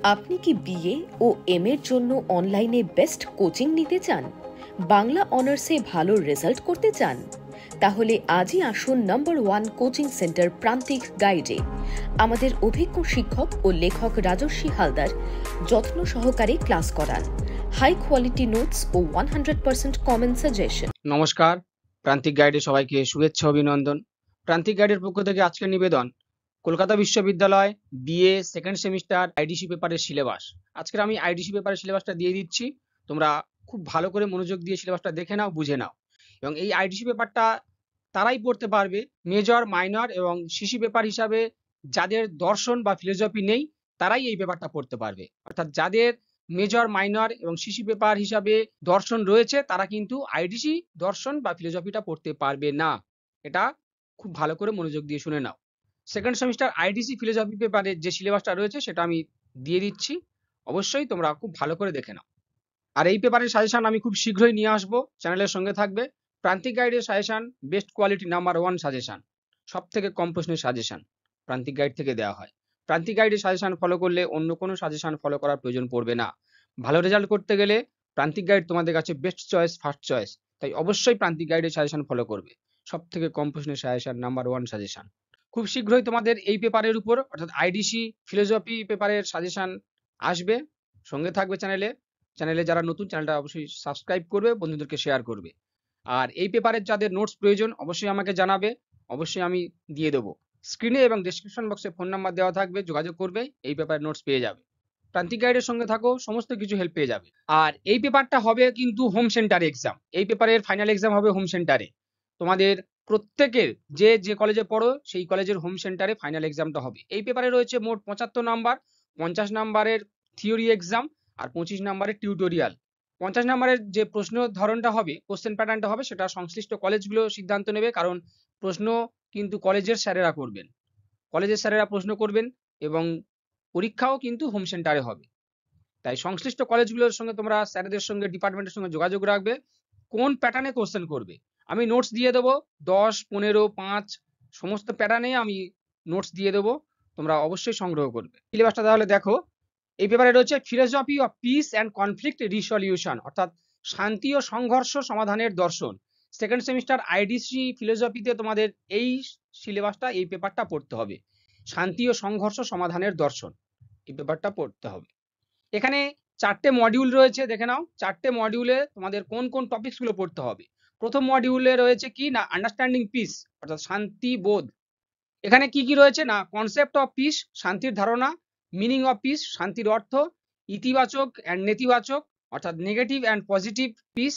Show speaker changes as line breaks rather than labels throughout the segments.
আপনি কি বিএ ও এম এর জন্য অনলাইনে বেস্ট কোচিং নিতে চান? বাংলা অনার্সে ভালো রেজাল্ট করতে চান? তাহলে আজই আসুন নাম্বার 1 কোচিং সেন্টার প্রান্তিক গাইডে। আমাদের অভিজ্ঞ শিক্ষক ও লেখক রাজস্বী হালদার যত্ন সহকারে ক্লাস করান। হাই কোয়ালিটি নোটস ও 100% কমন সাজেশন।
নমস্কার, প্রান্তিক গাইডে সবাইকে শুভেচ্ছা অভিনন্দন। প্রান্তিক গাইডের পক্ষ থেকে আজকের নিবেদন কলকাতা বিশ্ববিদ্যালয় বিএ সেকেন্ড সেমিস্টার আইডিসি পেপারের সিলেবাস। আজকে আমি আইডিসি পেপারের সিলেবাসটা দিয়ে দিচ্ছি, তোমরা খুব ভালো করে মনোযোগ দিয়ে সিলেবাসটা দেখে নাও, বুঝে নাও। এবং এই আইডিসি পেপারটা তারাই পড়তে পারবে মেজর, মাইনর এবং সিসি পেপার হিসাবে যাদের দর্শন বা ফিলোসফি নেই তারাই এই পেপারটা পড়তে পারবে। অর্থাৎ যাদের মেজর, মাইনর এবং সিসি পেপার হিসাবে দর্শন রয়েছে তারা কিন্তু আইডিসি দর্শন বা ফিলোসফিটা পড়তে পারবে না। এটা খুব ভালো করে মনোযোগ দিয়ে শুনে নাও। সেকেন্ড সেমিস্টার আইডিসি ফিলোসফি পেপারের যে সিলেবাসটা রয়েছে সেটা আমি দিয়ে দিচ্ছি, অবশ্যই তোমরা খুব ভালো করে দেখে নাও। আর এই পেপারের সাজেশন আমি খুব শীঘ্রই নিয়ে আসবো, চ্যানেলের সঙ্গে থাকবে। প্রান্তিক গাইডের suggestion best quality number 1 suggestion, সব থেকে কম প্রশ্নের সাজেশন প্রান্তিক গাইড থেকে দেওয়া হয়। প্রান্তিক গাইডের সাজেশন ফলো করলে অন্য কোনো সাজেশন ফলো করার প্রয়োজন পড়বে না। ভালো রেজাল্ট করতে গেলে প্রান্তিক গাইড তোমাদের কাছে বেস্ট চয়েস, ফার্স্ট চয়েস। তাই অবশ্যই প্রান্তিক গাইডের সাজেশন ফলো করবে, সব থেকে কম প্রশ্নের সাজেশন, নাম্বার 1 সাজেশন। খুব শীঘ্রই তোমাদের এই পেপারের উপর অর্থাৎ আইডিসি ফিলোসফি পেপারের সাজেশন আসবে, সঙ্গে থাকবে চ্যানেলে। চ্যানেলে যারা নতুন, চ্যানেলটা অবশ্যই সাবস্ক্রাইব করবে, বন্ধুদেরকে শেয়ার করবে। আর এই পেপারের যাদের নোটস প্রয়োজন অবশ্যই আমাকে জানাবে, অবশ্যই আমি দিয়ে দেবো। স্ক্রিনে এবং ডেসক্রিপশন বক্সে ফোন নাম্বার দেওয়া থাকবে, যোগাযোগ করবে, এই পেপারের নোটস পেয়ে যাবে। প্রান্তিক গাইডের সঙ্গে থাকো, সমস্ত কিছু হেল্প পেয়ে যাবে। আর এই পেপারটা হবে কিন্তু হোম সেন্টারে এক্সাম। এই পেপারের ফাইনাল এক্সাম হবে হোম সেন্টারে। তোমাদের প্রত্যেকের যে যে কলেজে পড়ো সেই কলেজের হোম সেন্টারে ফাইনাল এক্সামটা হবে। এই পেপারে রয়েছে মোট 75 নাম্বার, 50 নাম্বারের থিওরি এক্সাম আর 25 নাম্বারের টিউটোরিয়াল। 50 নাম্বারের যে প্রশ্ন ধরনটা হবে, কোশ্চেন প্যাটার্নটা হবে, সেটা সংশ্লিষ্ট কলেজগুলো সিদ্ধান্ত নেবে, কারণ প্রশ্ন কিন্তু কলেজের স্যারেরা করবেন, কলেজের স্যারেরা প্রশ্ন করবেন এবং পরীক্ষাও কিন্তু হোম সেন্টারে হবে। তাই সংশ্লিষ্ট কলেজগুলোর সঙ্গে তোমরা স্যারেদের সঙ্গে, ডিপার্টমেন্টের সঙ্গে যোগাযোগ রাখবে কোন প্যাটার্নে কোশ্চেন করবে। আমি নোটস দিয়ে দেবো 10, 15, 5 সমস্ত প্যাটার্নে আমি নোটস দিয়ে দেবো, তোমরা অবশ্যই সংগ্রহ করবে। সিলেবাসটা তাহলে দেখো, এই পেপারে রয়েছে philosophy of piece and conflict resolution, অর্থাৎ শান্তি ও সংঘর্ষ সমাধানের দর্শন। সেকেন্ড সেমিস্টার আইডিসি ফিলোসফিতে তোমাদের এই সিলেবাসটা, এই পেপারটা পড়তে হবে, শান্তি ও সংঘর্ষ সমাধানের দর্শন, এই পেপারটা পড়তে হবে। এখানে 4টে মডিউল রয়েছে, দেখে নাও 4টে মডিউলে তোমাদের কোন কোন টপিকস গুলো পড়তে হবে। প্রথম মডিউলে রয়েছে কি না আন্ডারস্ট্যান্ডিং পিস, অর্থাৎ শান্তি বোধ। এখানে কি কি রয়েছে না কনসেপ্ট অফ পিস, শান্তির ধারণা, মিনিং অফ পিস, শান্তির অর্থ, ইতিবাচক অ্যান্ড নেতিবাচক অর্থাৎ নেগেটিভ অ্যান্ড পজিটিভ পিস।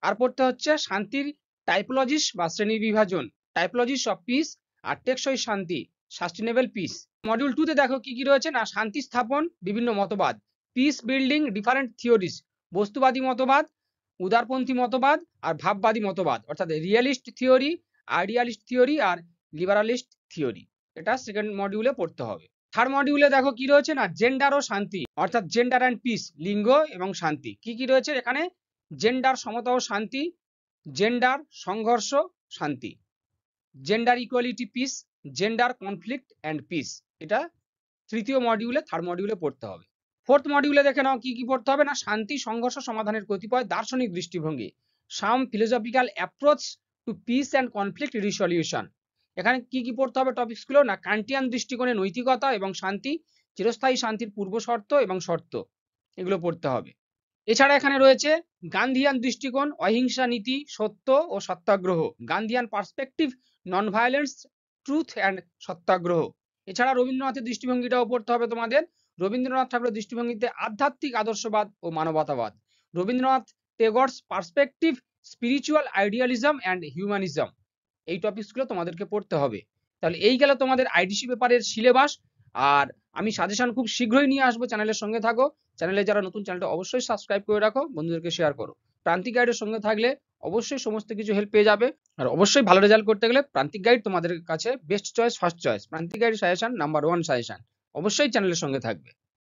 আর পড়তে হচ্ছে শান্তির টাইপোলজিস বা শ্রেণী বিভাজন, টাইপোলজিস অফ পিস, আর টেকসই শান্তি, সাস্টেনেবল পিস। মডিউল 2 তে দেখো কি কি রয়েছে না শান্তি স্থাপন, বিভিন্ন মতবাদ, পিস বিল্ডিং ডিফারেন্ট থিওরিজ, বস্তুবাদী মতবাদ, উদারপন্থী মতবাদ আর ভাববাদী মতবাদ, অর্থাৎ রিয়েলিস্ট থিওরি, আইডিয়ালিস্ট থিওরি আর লিবারালিস্ট থিওরি। এটা সেকেন্ড মডিউলে পড়তে হবে। থার্ড মডিউলে দেখো কি রয়েছে না জেন্ডার ও শান্তি, অর্থাৎ জেন্ডার অ্যান্ড পিস, লিঙ্গ এবং শান্তি। কি কি রয়েছে এখানে, জেন্ডার সমতা ও শান্তি, জেন্ডার সংঘর্ষ শান্তি, gender equality piece, gender conflict and piece. এটা তৃতীয় মডিউলে, থার্ড মডিউলে পড়তে হবে। ফোর্থ মডিউলে দেখে নাও কি কি পড়তে হবে না শান্তি সংঘর্ষ সমাধানের কতিপয় দার্শনিক দৃষ্টিভঙ্গি, some philosophical approach to peace and conflict resolution. এখানে কি কি পড়তে হবে টপিকস গুলো না কান্টিয়ান দৃষ্টিকোণে নৈতিকতা এবং শান্তি, চিরস্থায়ী শান্তির পূর্ব শর্ত এবং শর্ত, এগুলো পড়তে হবে। এছাড়া এখানে রয়েছে গান্ধীয়ান দৃষ্টিকোণ, অহিংসা নীতি, সত্য ও সত্যাগ্রহ, Gandhian perspective, non violence, truth and satyagraha. এছাড়া রবীন্দ্রনাথের দৃষ্টিভঙ্গিটাও পড়তে হবে তোমাদের। রবীন্দ্রনাথ ঠাকুরের দৃষ্টিভঙ্গিতে আধ্যাত্মিক আদর্শবাদ ও মানবতাবাদ, Rabindranath Tagore's perspective, spiritual idealism and humanism. এই টপিকসগুলো তোমাদেরকে পড়তে হবে। তাহলে এই গেল তোমাদের আইডিসি পেপারের সিলেবাস। আর আমি সাজেশন খুব শীঘ্রই নিয়ে আসবো, চ্যানেলের সঙ্গে থাকো। চ্যানেলে যারা নতুন, চ্যানেলটা অবশ্যই সাবস্ক্রাইব করে রাখো, বন্ধুদেরকে শেয়ার করো। প্রান্তিক গাইডের সঙ্গে থাকলে অবশ্যই সমস্ত কিছু হেল্প পেয়ে যাবে। আর অবশ্যই ভালো রেজাল্ট করতে গেলে প্রান্তিক গাইড তোমাদের কাছে বেস্ট চয়েস, ফার্স্ট চয়েস। প্রান্তিক গাইড সাজেশন নাম্বার 1 সাজেশন, অবশ্যই চ্যানেলের সঙ্গে থাকবে।